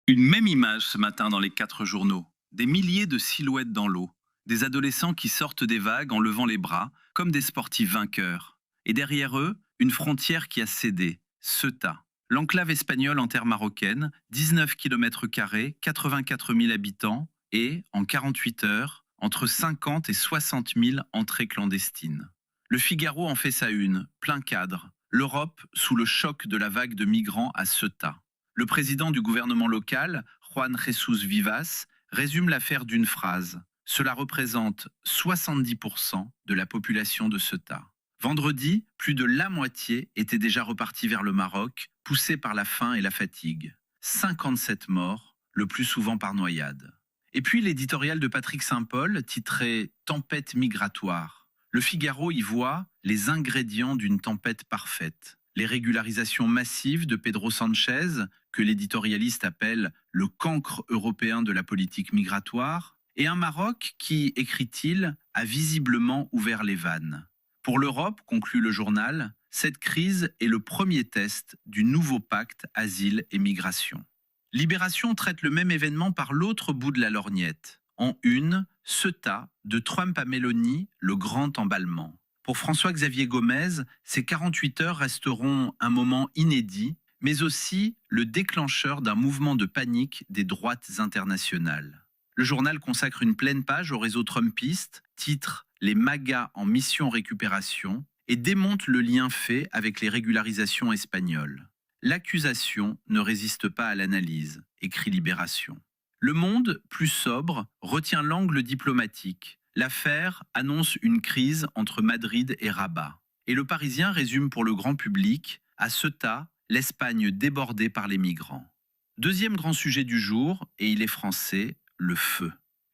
Une même image ce matin dans les 4 journaux. Des milliers de silhouettes dans l'eau. Des adolescents qui sortent des vagues en levant les bras, comme des sportifs vainqueurs. Et derrière eux, une frontière qui a cédé, Ceuta. L'enclave espagnole en terre marocaine, 19 km², 84 000 habitants, et, en 48 heures, entre 50 et 60 000 entrées clandestines. Le Figaro en fait sa une, plein cadre. L'Europe sous le choc de la vague de migrants à Ceuta. Le président du gouvernement local, Juan Jesús Vivas, résume l'affaire d'une phrase. Cela représente 70% de la population de Ceuta. Vendredi, plus de la moitié était déjà repartie vers le Maroc, poussée par la faim et la fatigue. 57 morts, le plus souvent par noyade. Et puis l'éditorial de Patrick Saint-Paul, titré Tempête migratoire. Le Figaro y voit les ingrédients d'une tempête parfaite. Les régularisations massives de Pedro Sanchez, que l'éditorialiste appelle le cancre européen de la politique migratoire, et un Maroc qui, écrit-il, a visiblement ouvert les vannes. Pour l'Europe, conclut le journal, cette crise est le premier test du nouveau pacte asile et migration. Libération traite le même événement par l'autre bout de la lorgnette. En une, Ceuta, de Trump à Meloni, le grand emballement. Pour François-Xavier Gomez, ces 48 heures resteront un moment inédit, mais aussi le déclencheur d'un mouvement de panique des droites internationales. Le journal consacre une pleine page au réseau trumpiste, titre Les MAGA en mission récupération, et démonte le lien fait avec les régularisations espagnoles. L'accusation ne résiste pas à l'analyse, écrit Libération. Le Monde, plus sobre, retient l'angle diplomatique. L'affaire annonce une crise entre Madrid et Rabat. Et le Parisien résume pour le grand public, à Ceuta, l'Espagne débordée par les migrants. Deuxième grand sujet du jour, et il est français, le feu.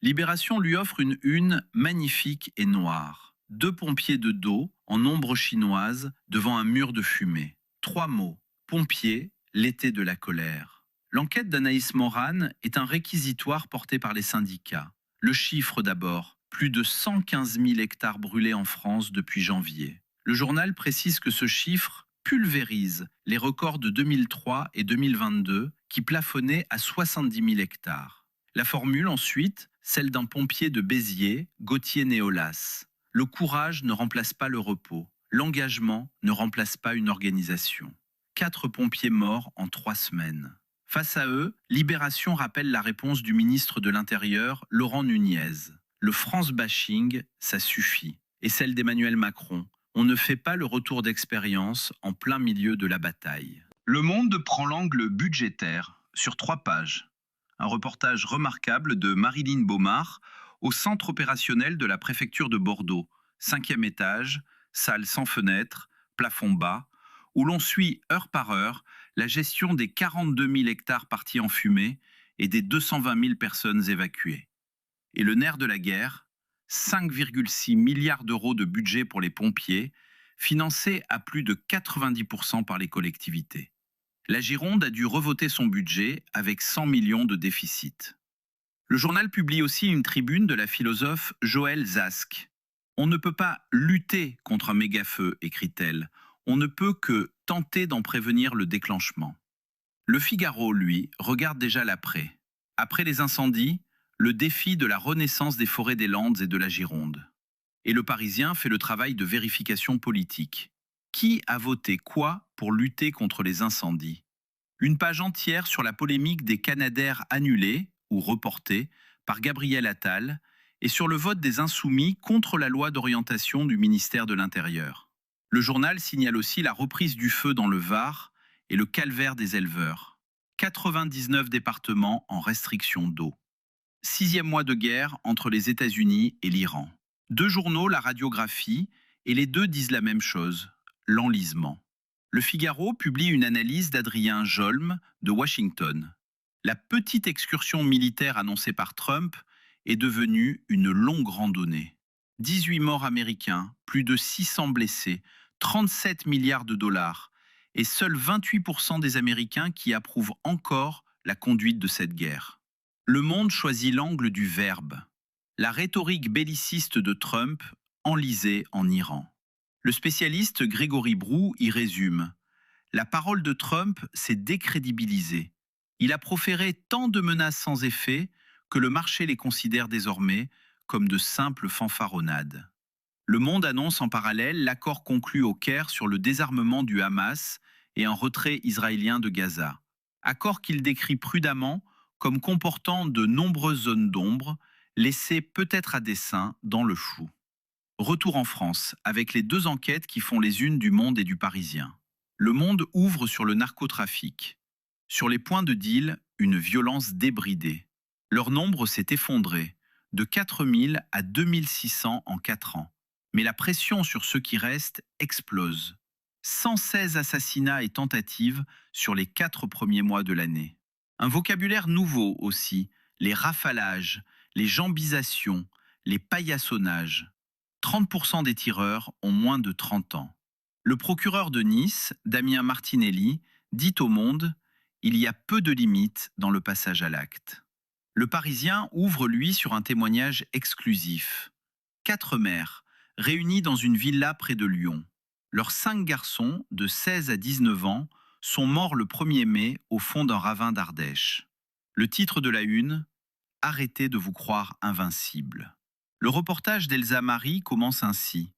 Libération lui offre une une magnifique et noire. 2 pompiers de dos, en ombre chinoise, devant un mur de fumée. 3 mots. Pompiers, l'été de la colère. L'enquête d'Anaïs Morane est un réquisitoire porté par les syndicats. Le chiffre d'abord, plus de 115 000 hectares brûlés en France depuis janvier. Le journal précise que ce chiffre pulvérise les records de 2003 et 2022 qui plafonnaient à 70 000 hectares. La formule ensuite, celle d'un pompier de Béziers, Gauthier Néolas. Le courage ne remplace pas le repos. L'engagement ne remplace pas une organisation. 4 pompiers morts en 3 semaines. Face à eux, Libération rappelle la réponse du ministre de l'Intérieur, Laurent Nunez. Le France-bashing, ça suffit. Et celle d'Emmanuel Macron. On ne fait pas le retour d'expérience en plein milieu de la bataille. Le Monde prend l'angle budgétaire sur 3 pages. Un reportage remarquable de Marilyn Baumard au centre opérationnel de la préfecture de Bordeaux. 5e étage, salle sans fenêtre, plafond bas, où l'on suit heure par heure la gestion des 42 000 hectares partis en fumée et des 220 000 personnes évacuées. Et le nerf de la guerre, 5,6 milliards d'euros de budget pour les pompiers, financés à plus de 90% par les collectivités. La Gironde a dû revoter son budget avec 100 millions de déficit. Le journal publie aussi une tribune de la philosophe Joëlle Zask. On ne peut pas lutter contre un méga-feu, écrit-elle. On ne peut que tenter d'en prévenir le déclenchement. Le Figaro, lui, regarde déjà l'après. Après les incendies, le défi de la renaissance des forêts des Landes et de la Gironde. Et le Parisien fait le travail de vérification politique. Qui a voté quoi pour lutter contre les incendies? Une page entière sur la polémique des Canadair annulés ou reportés par Gabriel Attal et sur le vote des Insoumis contre la loi d'orientation du ministère de l'Intérieur. Le journal signale aussi la reprise du feu dans le Var et le calvaire des éleveurs. 99 départements en restriction d'eau. 6e mois de guerre entre les États-Unis et l'Iran. 2 journaux, la radiographie, et les deux disent la même chose, l'enlisement. Le Figaro publie une analyse d'Adrien Jolm de Washington. La petite excursion militaire annoncée par Trump est devenue une longue randonnée. 18 morts américains, plus de 600 blessés, 37 milliards de dollars, et seuls 28% des Américains qui approuvent encore la conduite de cette guerre. Le Monde choisit l'angle du verbe. La rhétorique belliciste de Trump enlisée en Iran. Le spécialiste Grégory Brou y résume. La parole de Trump s'est décrédibilisée. Il a proféré tant de menaces sans effet que le marché les considère désormais comme de simples fanfaronnades. Le Monde annonce en parallèle l'accord conclu au Caire sur le désarmement du Hamas et un retrait israélien de Gaza. Accord qu'il décrit prudemment comme comportant de nombreuses zones d'ombre, laissées peut-être à dessein dans le flou. Retour en France, avec les deux enquêtes qui font les unes du Monde et du Parisien. Le Monde ouvre sur le narcotrafic. Sur les points de deal, une violence débridée. Leur nombre s'est effondré, de 4000 à 2600 en 4 ans. Mais la pression sur ceux qui restent explose. 116 assassinats et tentatives sur les 4 premiers mois de l'année. Un vocabulaire nouveau aussi, les rafalages, les jambisations, les paillassonnages. 30% des tireurs ont moins de 30 ans. Le procureur de Nice, Damien Martinelli, dit au Monde « Il y a peu de limites dans le passage à l'acte ». Le Parisien ouvre, lui, sur un témoignage exclusif. 4 mères, réunies dans une villa près de Lyon. Leurs 5 garçons, de 16 à 19 ans, sont morts le 1er mai au fond d'un ravin d'Ardèche. Le titre de la une, « Arrêtez de vous croire invincible ». Le reportage d'Elsa Marie commence ainsi.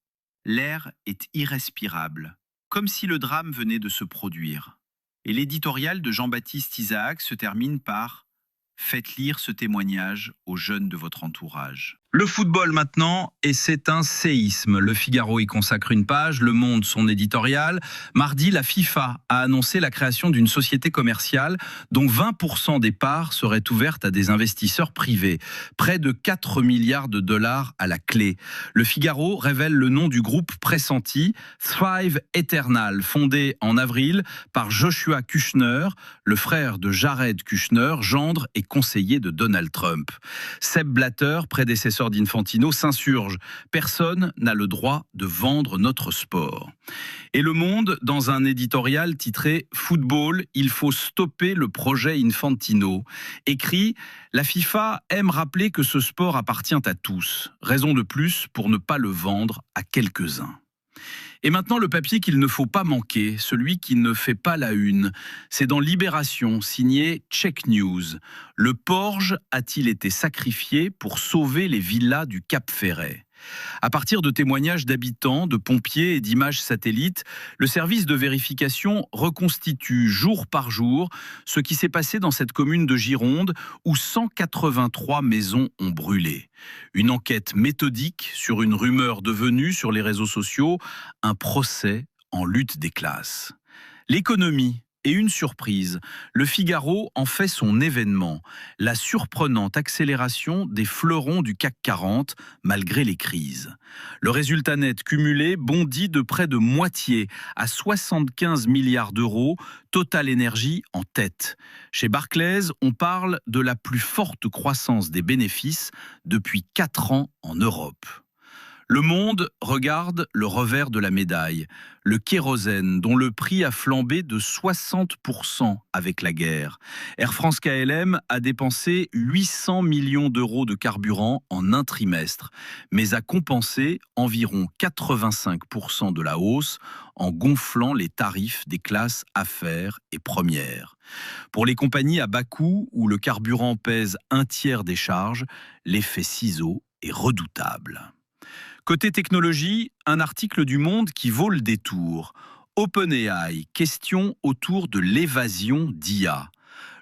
L'air est irrespirable, comme si le drame venait de se produire. Et l'éditorial de Jean-Baptiste Isaac se termine par « Faites lire ce témoignage aux jeunes de votre entourage ». Le football maintenant, et c'est un séisme. Le Figaro y consacre une page, Le Monde son éditorial. Mardi, la FIFA a annoncé la création d'une société commerciale dont 20% des parts seraient ouvertes à des investisseurs privés. Près de 4 milliards de dollars à la clé. Le Figaro révèle le nom du groupe pressenti, Thrive Eternal, fondé en avril par Joshua Kushner, le frère de Jared Kushner, gendre et conseiller de Donald Trump. Sepp Blatter, prédécesseur d'Infantino, s'insurge. Personne n'a le droit de vendre notre sport. Et Le Monde, dans un éditorial titré « Football, il faut stopper le projet Infantino », écrit « La FIFA aime rappeler que ce sport appartient à tous. Raison de plus pour ne pas le vendre à quelques-uns ». Et maintenant, le papier qu'il ne faut pas manquer, celui qui ne fait pas la une. C'est dans Libération, signé Check News. Le Porge a-t-il été sacrifié pour sauver les villas du Cap Ferret ? À partir de témoignages d'habitants, de pompiers et d'images satellites, le service de vérification reconstitue jour par jour ce qui s'est passé dans cette commune de Gironde où 183 maisons ont brûlé. Une enquête méthodique sur une rumeur devenue sur les réseaux sociaux un procès en lutte des classes. L'économie. Et une surprise, le Figaro en fait son événement, la surprenante accélération des fleurons du CAC 40 malgré les crises. Le résultat net cumulé bondit de près de moitié à 75 milliards d'euros, Total Énergie en tête. Chez Barclays, on parle de la plus forte croissance des bénéfices depuis 4 ans en Europe. Le Monde regarde le revers de la médaille, le kérosène dont le prix a flambé de 60% avec la guerre. Air France KLM a dépensé 800 millions d'euros de carburant en un trimestre, mais a compensé environ 85% de la hausse en gonflant les tarifs des classes affaires et premières. Pour les compagnies à bas coût où le carburant pèse un tiers des charges, l'effet ciseau est redoutable. Côté technologie, un article du Monde qui vaut le détour. OpenAI, question autour de l'évasion d'IA.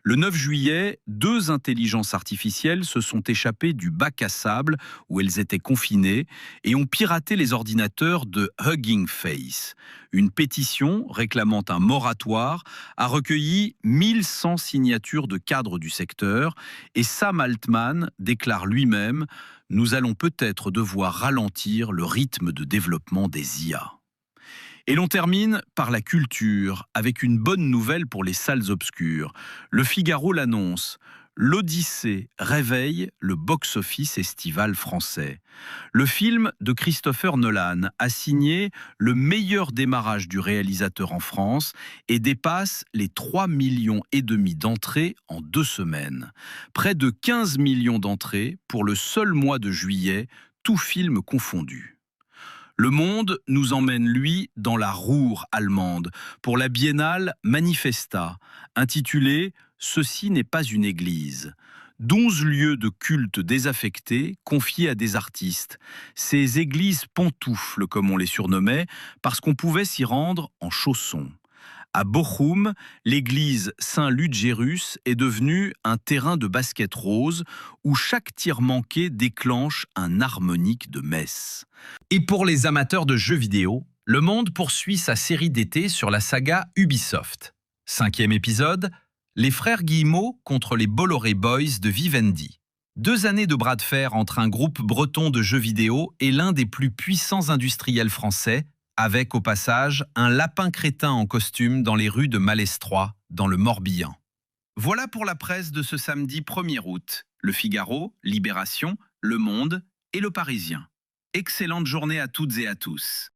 Le 9 juillet, 2 intelligences artificielles se sont échappées du bac à sable où elles étaient confinées et ont piraté les ordinateurs de Hugging Face. Une pétition réclamant un moratoire a recueilli 1100 signatures de cadres du secteur et Sam Altman déclare lui-même « Nous allons peut-être devoir ralentir le rythme de développement des IA ». Et l'on termine par la culture, avec une bonne nouvelle pour les salles obscures. Le Figaro l'annonce. L'Odyssée réveille le box-office estival français. Le film de Christopher Nolan a signé le meilleur démarrage du réalisateur en France et dépasse les 3,5 millions d'entrées en 2 semaines. Près de 15 millions d'entrées pour le seul mois de juillet, tout film confondu. Le Monde nous emmène, lui, dans la Ruhr allemande, pour la biennale Manifesta, intitulée « ceci n'est pas une église. 12 lieux de culte désaffectés confiés à des artistes. Ces églises pantoufles, comme on les surnommait, parce qu'on pouvait s'y rendre en chaussons. À Bochum, l'église Saint-Ludgerus est devenue un terrain de basket rose où chaque tir manqué déclenche un harmonique de messe. Et pour les amateurs de jeux vidéo, Le Monde poursuit sa série d'été sur la saga Ubisoft. 5e épisode, les frères Guillemot contre les Bolloré Boys de Vivendi. 2 années de bras de fer entre un groupe breton de jeux vidéo et l'un des plus puissants industriels français, avec au passage un lapin crétin en costume dans les rues de Malestroit, dans le Morbihan. Voilà pour la presse de ce samedi 1er août. Le Figaro, Libération, Le Monde et Le Parisien. Excellente journée à toutes et à tous.